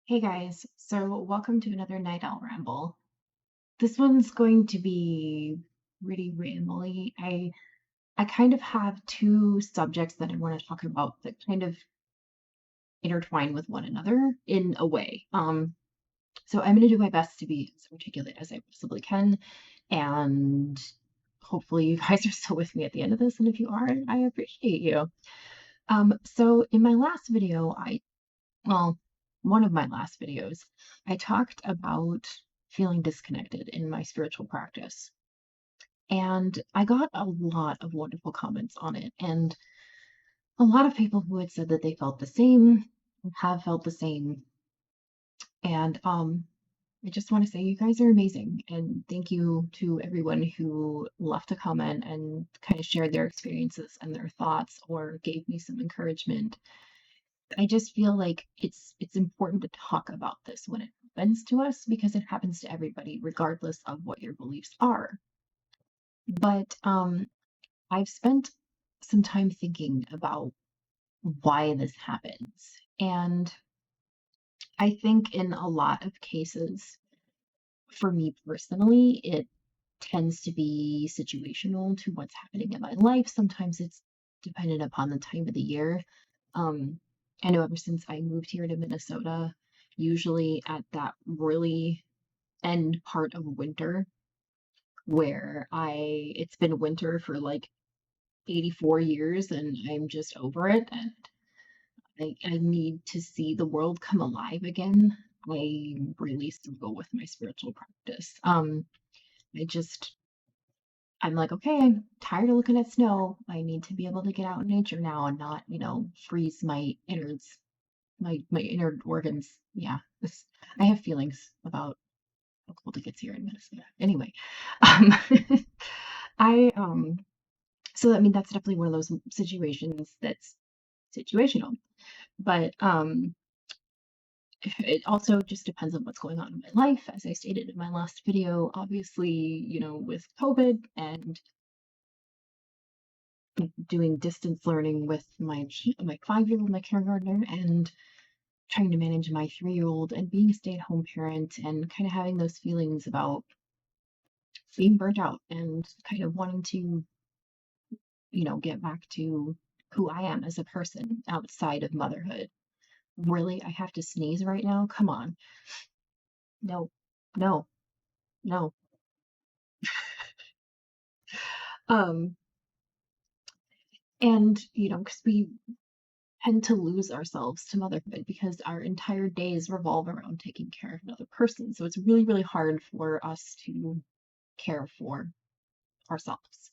Hey guys, so welcome to another Night Owl Ramble. This one's going to be really rambly. I kind of have two subjects that I want to talk about that kind of intertwine with one another in a way. So I'm going to do my best to be as articulate as I possibly can, and hopefully you guys are still with me at the end of this, and if you are, I appreciate you. So in my last video, well, one of my last videos, I talked about feeling disconnected in my spiritual practice. And I got a lot of wonderful comments on it. And a lot of people who had said that they felt the same, have felt the same. And I just want to say you guys are amazing. And thank you to everyone who left a comment and kind of shared their experiences and their thoughts or gave me some encouragement. I just feel like it's important to talk about this when it happens to us because it happens to everybody, regardless of what your beliefs are. But I've spent some time thinking about why this happens. And I think in a lot of cases, for me personally, it tends to be situational to what's happening in my life. Sometimes it's dependent upon the time of the year. Um, I know ever since I moved here to Minnesota, usually at that really end part of winter where it's been winter for like 84 years and I'm just over it and I need to see the world come alive again. I really struggle with my spiritual practice. I just I'm like, okay, I'm tired of looking at snow. I need to be able to get out in nature now and not, freeze my innards, my inner organs. Yeah, I have feelings about how cold it gets here in Minnesota. Anyway, um, I so I mean that's definitely one of those situations that's situational, but it also just depends on what's going on in my life. As I stated in my last video, obviously, with COVID and doing distance learning with my 5-year-old, my kindergartner, and trying to manage my 3-year-old and being a stay-at-home parent and kind of having those feelings about being burnt out and kind of wanting to, get back to who I am as a person outside of motherhood. Really, I have to sneeze right now? Come on. No, no, no. Um, and, because we tend to lose ourselves to motherhood because our entire days revolve around taking care of another person. So it's really, really hard for us to care for ourselves.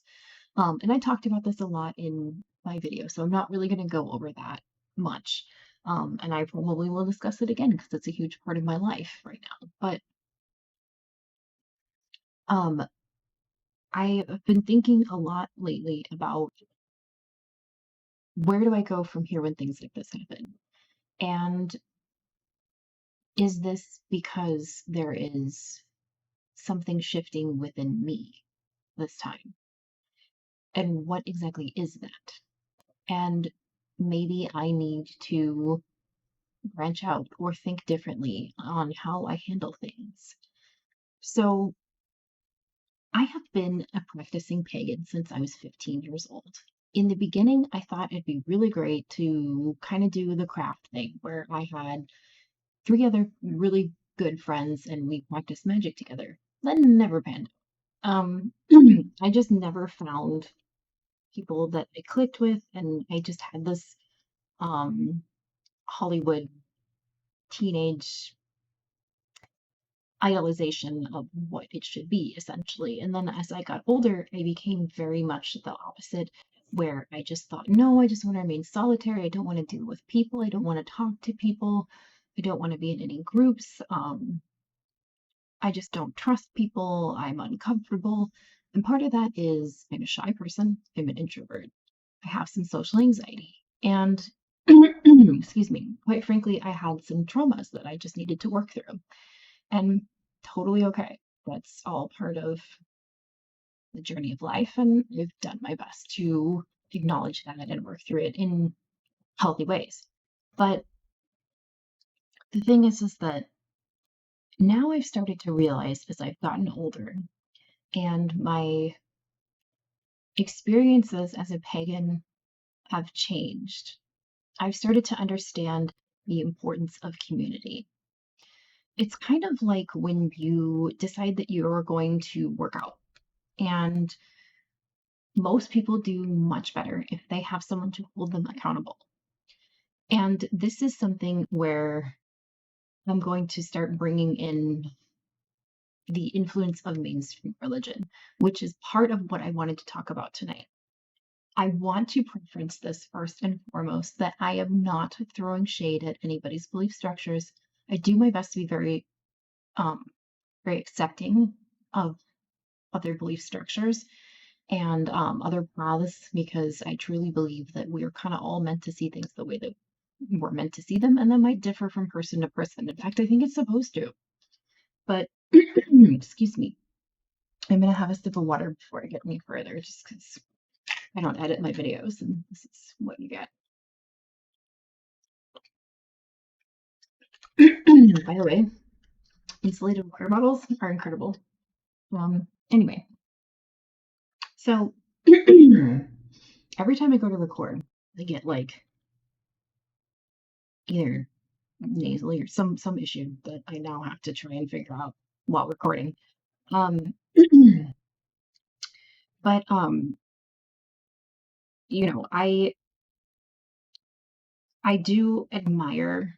And I talked about this a lot in my video, so I'm not really going to go over that much. And I probably will discuss it again because it's a huge part of my life right now. But um, I have been thinking a lot lately about where do I go from here when things like this happen? And is this because there is something shifting within me this time? And what exactly is that? And maybe I need to branch out or think differently on how I handle things. So, I have been a practicing pagan since I was 15 years old. In the beginning, I thought it'd be really great to kind of do the craft thing where I had 3 other really good friends and we practiced magic together. That never panned out. I just never found people that I clicked with, and I just had this um, Hollywood teenage idolization of what it should be, essentially. And then as I got older, I became very much the opposite, where I just thought, no, I just want to remain solitary. I don't want to deal with people. I don't want to talk to people. I don't want to be in any groups. I just don't trust people. I'm uncomfortable. And part of that is I'm a shy person. I'm an introvert. I have some social anxiety. And excuse me, quite frankly, I had some traumas that I just needed to work through. And totally okay. That's all part of the journey of life. And I've done my best to acknowledge that and work through it in healthy ways. But The thing is that now I've started to realize as I've gotten older and my experiences as a pagan have changed, I've started to understand the importance of community. It's kind of like when you decide that you're going to work out, and most people do much better if they have someone to hold them accountable. And this is something where I'm going to start bringing in the influence of mainstream religion, which is part of what I wanted to talk about tonight. I want to preference this first and foremost that I am not throwing shade at anybody's belief structures. I do my best to be um, very accepting of other belief structures and other paths because I truly believe that we are kind of all meant to see things the way that we're meant to see them, and that might differ from person to person. In fact, I think it's supposed to. But excuse me, I'm gonna have a sip of water before I get any further, just because I don't edit my videos, and this is what you get. By the way, insulated water bottles are incredible. Anyway, so every time I go to record, I get like either nasally or some issue that I now have to try and figure out while recording. Um, but you know, I do admire,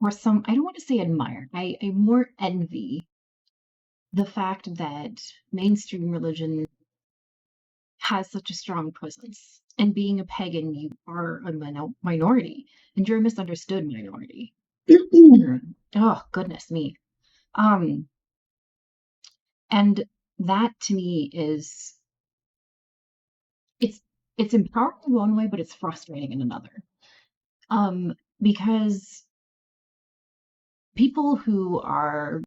or some, I don't want to say admire, I more envy the fact that mainstream religion has such a strong presence. And being a pagan, you are a minority, and you're a misunderstood minority. Oh, goodness me. Um, and that to me is it's it's empowering in one way, but it's frustrating in another. Because people who are,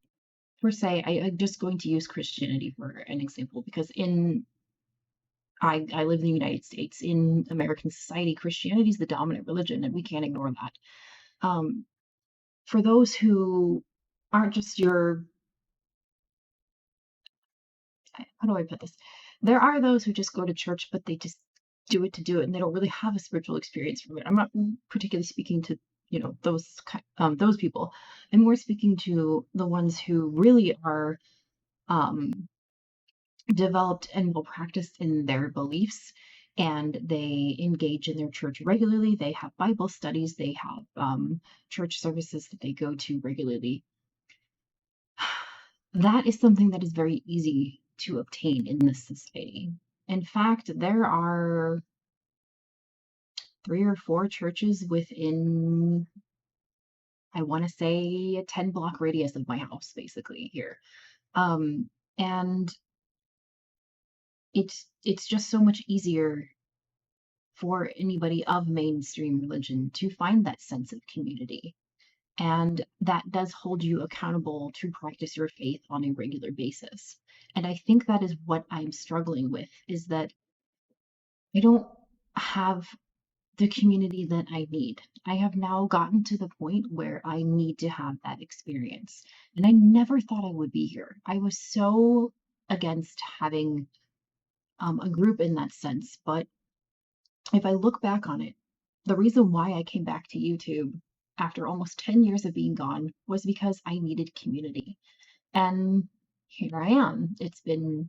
per se, I'm just going to use Christianity for an example, because I live in the United States. In American society, Christianity is the dominant religion, and we can't ignore that. Um, for those who aren't just your, how do I put this? There are those who just go to church, but they just do it to do it, and they don't really have a spiritual experience from it. I'm not particularly speaking to, those people. I'm more speaking to the ones who really are um, developed and well practiced in their beliefs, and they engage in their church regularly. They have Bible studies, they have church services that they go to regularly. That is something that is very easy to obtain in this society. In fact, there are 3 or 4 churches within, I want to say, a 10-block radius of my house, basically here. And it's just so much easier for anybody of mainstream religion to find that sense of community. And that does hold you accountable to practice your faith on a regular basis. And I think that is what I'm struggling with, is that I don't have the community that I need. I have now gotten to the point where I need to have that experience. And I never thought I would be here. I was so against having a group in that sense. But if I look back on it, the reason why I came back to YouTube after almost 10 years of being gone was because I needed community. And here I am. It's been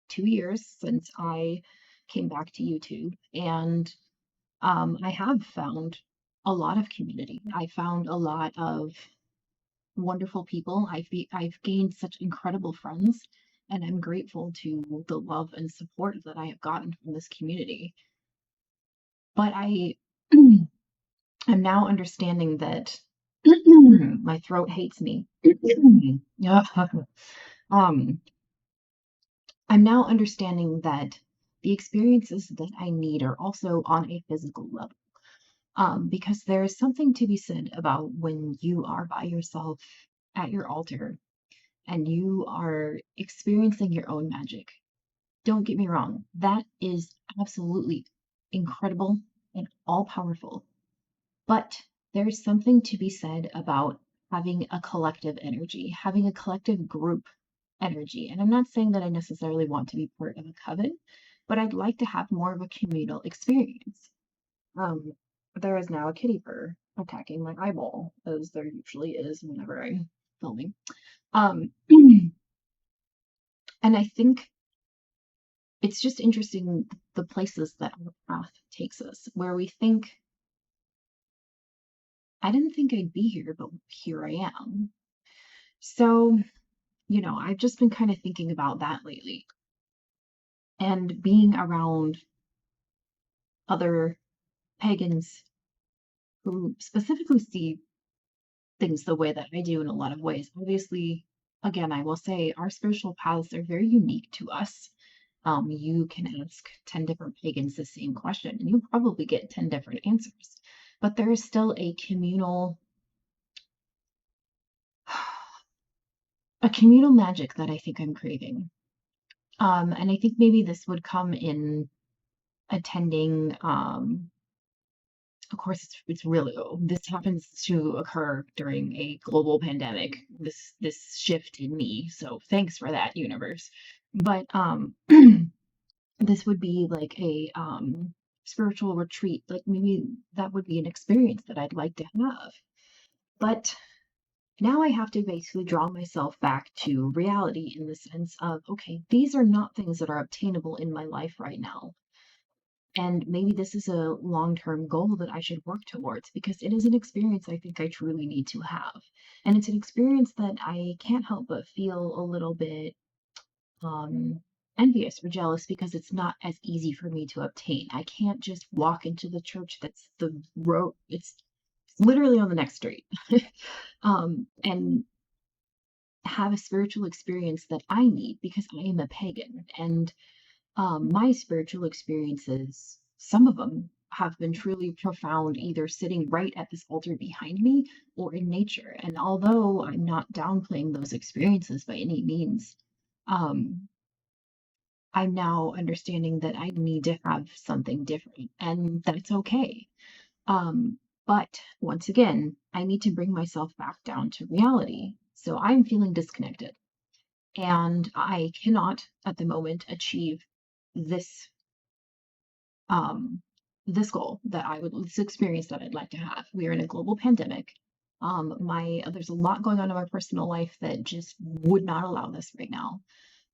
2 years since I came back to YouTube, and I have found a lot of community. I found a lot of wonderful people. I've gained such incredible friends, and I'm grateful to the love and support that I have gotten from this community. But I'm now understanding that my throat hates me. um, I'm now understanding that the experiences that I need are also on a physical level. Because there is something to be said about when you are by yourself at your altar and you are experiencing your own magic. Don't get me wrong, that is absolutely incredible and all powerful. But there's something to be said about having a collective energy, having a collective group energy. And I'm not saying that I necessarily want to be part of a coven, but I'd like to have more of a communal experience. Um, there is now a kitty purr attacking my eyeball, as there usually is whenever I'm filming. Um, and I think it's just interesting the places that our path takes us, where we think, I didn't think I'd be here, but here I am. So, I've just been kind of thinking about that lately and being around other pagans who specifically see things the way that I do in a lot of ways. Obviously, again, I will say our spiritual paths are very unique to us. You can ask 10 different pagans the same question, and you'll probably get 10 different answers. But there is still a communal magic that I think I'm craving. And I think maybe this would come in attending, of course, it's really, this happens to occur during a global pandemic, this shift in me. So thanks for that, universe. But this would be like a spiritual retreat. Like maybe that would be an experience that I'd like to have. But now I have to basically draw myself back to reality in the sense of, okay, these are not things that are obtainable in my life right now. And maybe this is a long-term goal that I should work towards because it is an experience I think I truly need to have. And it's an experience that I can't help but feel a little bit um, envious or jealous because it's not as easy for me to obtain. I can't just walk into the church that's the road, it's literally on the next street, and have a spiritual experience that I need because I am a pagan. And my spiritual experiences, some of them have been truly profound, either sitting right at this altar behind me or in nature. And although I'm not downplaying those experiences by any means, um, I'm now understanding that I need to have something different, and that's okay. But once again, I need to bring myself back down to reality. So I'm feeling disconnected, and I cannot at the moment achieve this um, this goal that this experience that I'd like to have. We are in a global pandemic. There's a lot going on in my personal life that just would not allow this right now.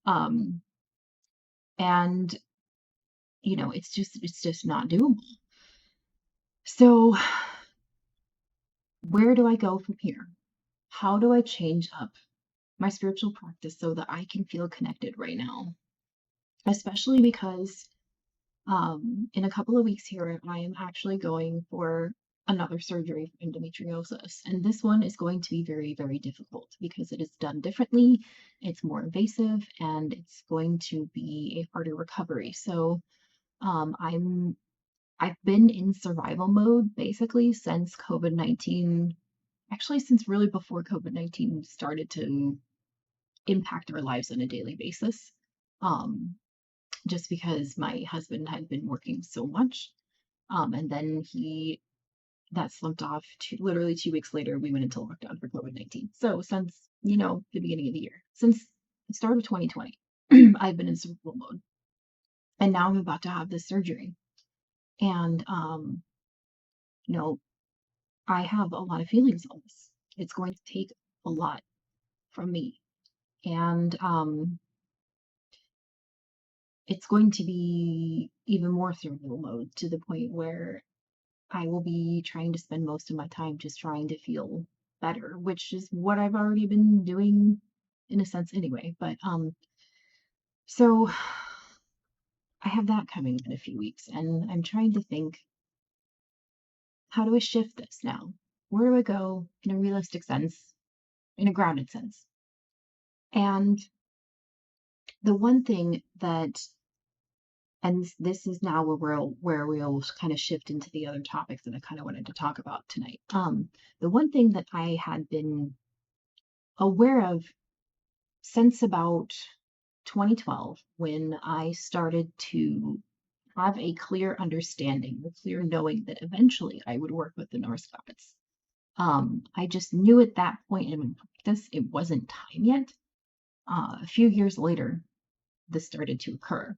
Um, and it's just not doable. So where do I go from here? How do I change up my spiritual practice so that I can feel connected right now? Especially because in a couple of weeks here, I am actually going for another surgery for endometriosis. And this one is going to be very, very difficult because it is done differently, it's more invasive, and it's going to be a harder recovery. So um, I'm I've been in survival mode basically since COVID-19, actually since really before COVID-19 started to impact our lives on a daily basis. Um, just because my husband had been working so much. And then that slumped off literally 2 weeks later, we went into lockdown for COVID-19. So since, the beginning of the year, since the start of 2020, I've been in survival mode. And now I'm about to have this surgery. And, you know, I have a lot of feelings on this. It's going to take a lot from me. And it's going to be even more survival mode to the point where I will be trying to spend most of my time just trying to feel better, which is what I've already been doing in a sense anyway. But so I have that coming in a few weeks, and I'm trying to think, how do I shift this now? Where do I go in a realistic sense, in a grounded sense? And the one thing that, and this is now where we'll kind of shift into the other topics that I kind of wanted to talk about tonight. The one thing that I had been aware of since about 2012, when I started to have a clear understanding, a clear knowing that eventually I would work with the Norse gods. I just knew at that point in practice it wasn't time yet. A few years later, this started to occur.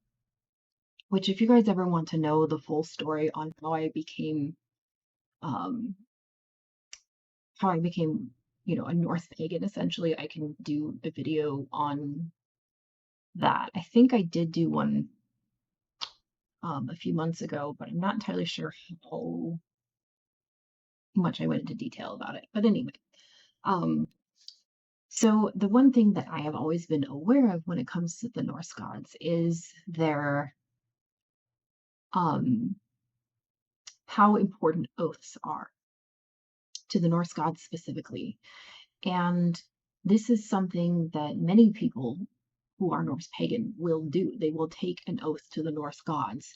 Which, if you guys ever want to know the full story on um, how I became, a Norse pagan, essentially, I can do a video on that. I think I did do one a few months ago, but I'm not entirely sure how much I went into detail about it. But anyway, um, so the one thing that I have always been aware of when it comes to the Norse gods is their um, how important oaths are to the Norse gods specifically. And this is something that many people who are Norse pagan will do. They will take an oath to the Norse gods,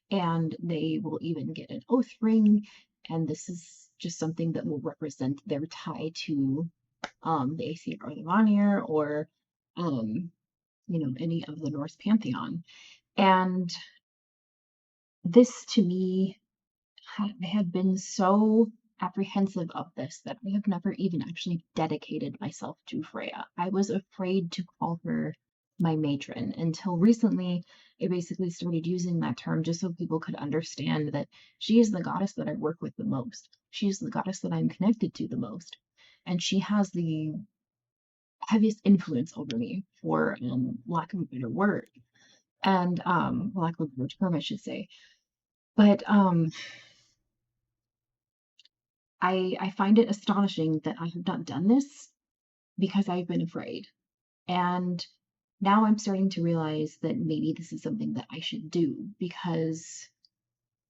and they will even get an oath ring. And this is just something that will represent their tie to the Aesir or the Vanir, or um, any of the Norse pantheon. And this to me, I had been so apprehensive of this that I have never even actually dedicated myself to Freya. I was afraid to call her my matron until recently. I basically started using that term just so people could understand that she is the goddess that I work with the most. She is the goddess that I'm connected to the most. And she has the heaviest influence over me, for lack of a better word. And lack of a better term, I should say. But I find it astonishing that I have not done this because I've been afraid. And now I'm starting to realize that maybe this is something that I should do, because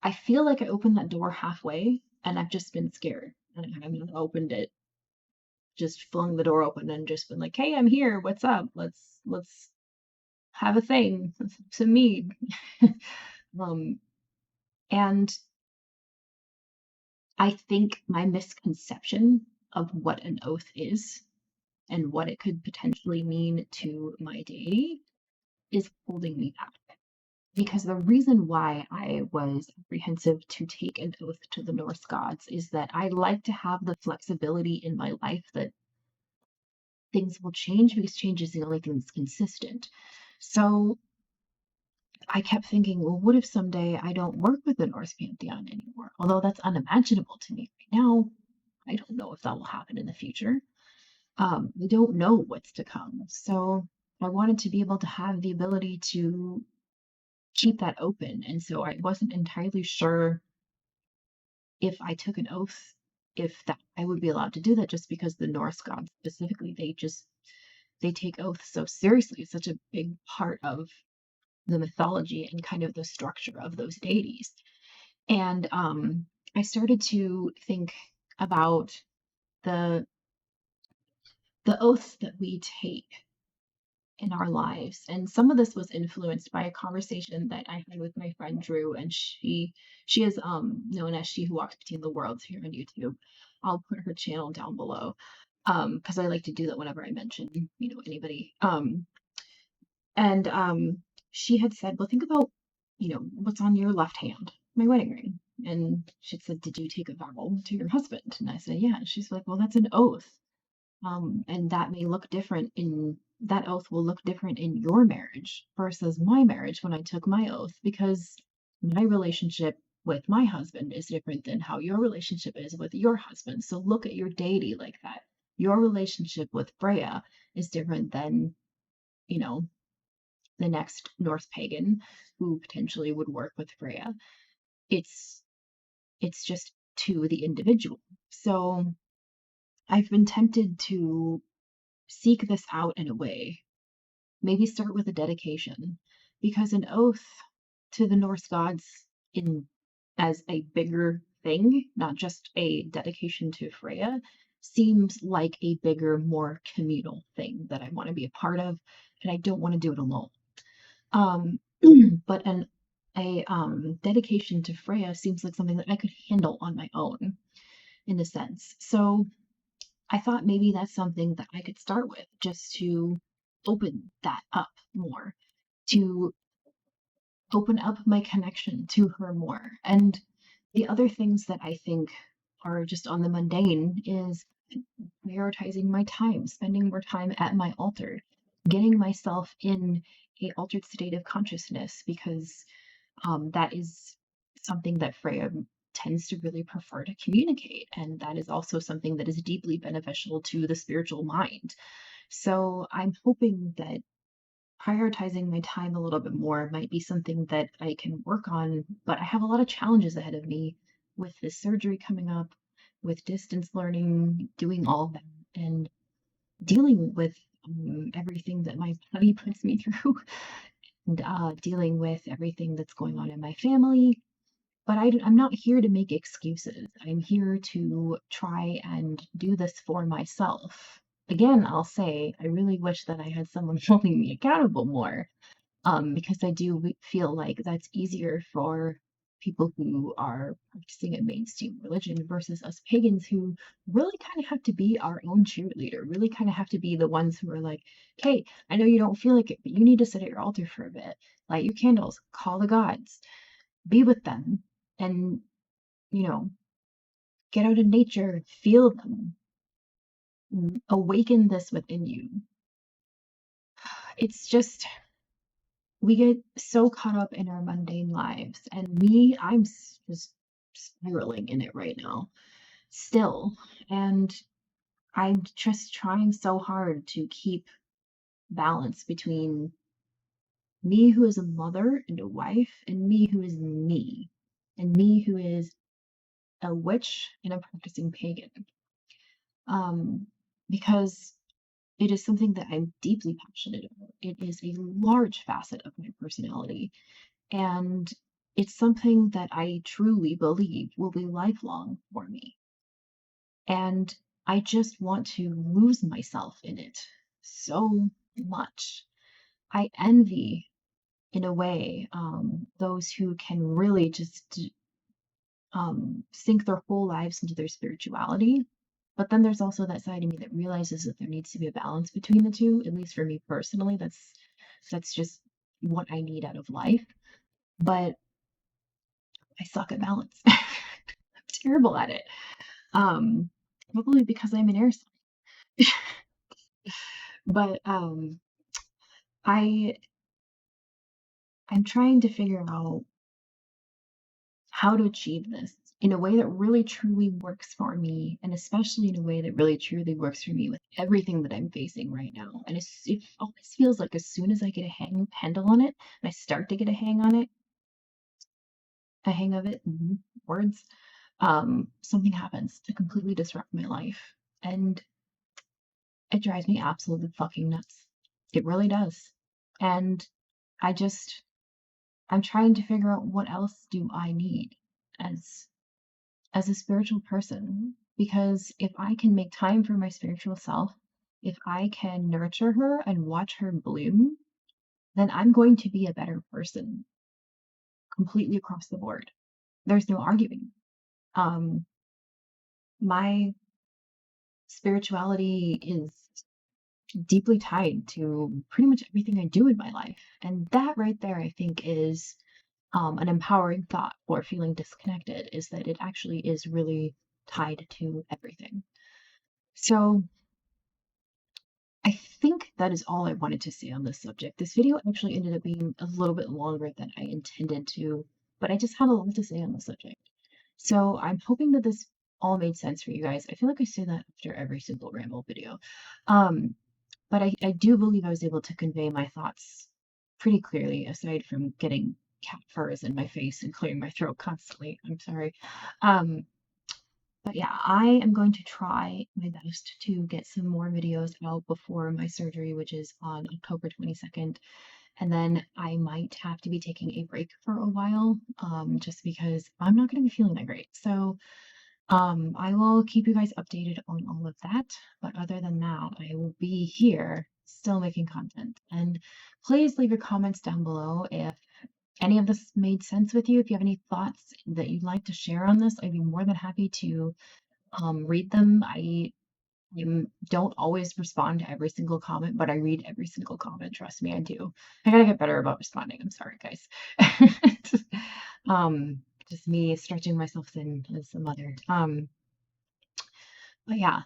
I feel like I opened that door halfway and I've just been scared. And I haven't opened it, just flung the door open and just been like, "Hey, I'm here. What's up? Let's have a thing. To meet." um, and I think my misconception of what an oath is and what it could potentially mean to my deity is holding me back. Because the reason why I was apprehensive to take an oath to the Norse gods is that I like to have the flexibility in my life that things will change, because change is the only thing that's consistent. So I kept thinking, well, what if someday I don't work with the Norse pantheon anymore? Although that's unimaginable to me right now. I don't know if that will happen in the future. We don't know what's to come. So I wanted to be able to have the ability to keep that open. And so I wasn't entirely sure if I took an oath, if that I would be allowed to do that, just because the Norse gods specifically, they take oaths so seriously. It's such a big part of the mythology and kind of the structure of those deities. And I started to think about the oaths that we take in our lives. And some of this was influenced by a conversation that I had with my friend Drew, and she is known as She Who Walks Between the Worlds here on YouTube. I'll put her channel down below, because I like to do that whenever I mention, anybody. And she had said, well, think about, what's on your left hand, my wedding ring. And she said, did you take a vow to your husband? And I said, yeah. And she's like, well, that's an oath. And that oath will look different in your marriage versus my marriage when I took my oath, because my relationship with my husband is different than how your relationship is with your husband. So look at your deity like that. Your relationship with Freya is different than, you know, the next Norse pagan who potentially would work with Freya. It's it's just to the individual. So I've been tempted to seek this out in a way. Maybe start with a dedication, because an oath to the Norse gods in as a bigger thing, not just a dedication to Freya, seems like a bigger, more communal thing that I want to be a part of, and I don't want to do it alone. Um, but a dedication to Freya seems like something that I could handle on my own, in a sense. So I thought maybe that's something that I could start with, just to open that up more, to open up my connection to her more. And the other things that I think or just on the mundane, is prioritizing my time, spending more time at my altar, getting myself in a altered state of consciousness, because that is something that Freya tends to really prefer to communicate, and that is also something that is deeply beneficial to the spiritual mind. So I'm hoping that prioritizing my time a little bit more might be something that I can work on, but I have a lot of challenges ahead of me with this surgery coming up, with distance learning, doing all of that, and dealing with everything that my body puts me through, and dealing with everything that's going on in my family. But I'm not here to make excuses. I'm here to try and do this for myself. Again, I'll say I really wish that I had someone holding me accountable more, because I do feel like that's easier for people who are practicing a mainstream religion versus us pagans who really kind of have to be our own cheerleader, really kind of have to be the ones who are like, okay, I know you don't feel like it, but you need to sit at your altar for a bit, light your candles, call the gods, be with them, and, you know, get out in nature, feel them, awaken this within you. It's just, we get so caught up in our mundane lives, and I'm just spiraling in it right now, still. And I'm just trying so hard to keep balance between me who is a mother and a wife, and me who is me, and me who is a witch and a practicing pagan. Um, because it is something that I'm deeply passionate about. It is a large facet of my personality. And it's something that I truly believe will be lifelong for me. And I just want to lose myself in it so much. I envy, in a way, those who can really just sink their whole lives into their spirituality. But then there's also that side of me that realizes that there needs to be a balance between the two. At least for me personally, that's just what I need out of life. But I suck at balance. I'm terrible at it. Um, Probably because I'm an air sign. But I I'm trying to figure out how to achieve this in a way that really truly works for me, and especially in a way that really truly works for me with everything that I'm facing right now. And it always feels like as soon as I get handle on it, and I start to get a hang of it, words, something happens to completely disrupt my life. And it drives me absolutely fucking nuts. It really does. And I just, I'm trying to figure out what else do I need as as a spiritual person, because if I can make time for my spiritual self, if I can nurture her and watch her bloom, then I'm going to be a better person completely across the board. There's no arguing. Um, my spirituality is deeply tied to pretty much everything I do in my life. And that right there, I think, is an empowering thought for feeling disconnected, is that it actually is really tied to everything. So I think that is all I wanted to say on this subject. This video actually ended up being a little bit longer than I intended to, but I just have a lot to say on the subject. So I'm hoping that this all made sense for you guys. I feel like I say that after every single Ramble video. Um, but I do believe I was able to convey my thoughts pretty clearly, aside from getting cat furs in my face and clearing my throat constantly. I'm sorry. Um, but yeah, I am going to try my best to get some more videos out before my surgery, which is on October 22nd. And then I might have to be taking a break for a while, just because I'm not going to be feeling that great. So I will keep you guys updated on all of that. But other than that, I will be here still making content. And please leave your comments down below if any of this made sense with you. If you have any thoughts that you'd like to share on this, I'd be more than happy to read them. I don't always respond to every single comment, but I read every single comment. Trust me, I do. I gotta get better about responding. I'm sorry, guys. um, just me stretching myself thin as a mother. But yeah,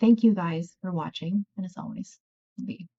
thank you guys for watching. And as always, be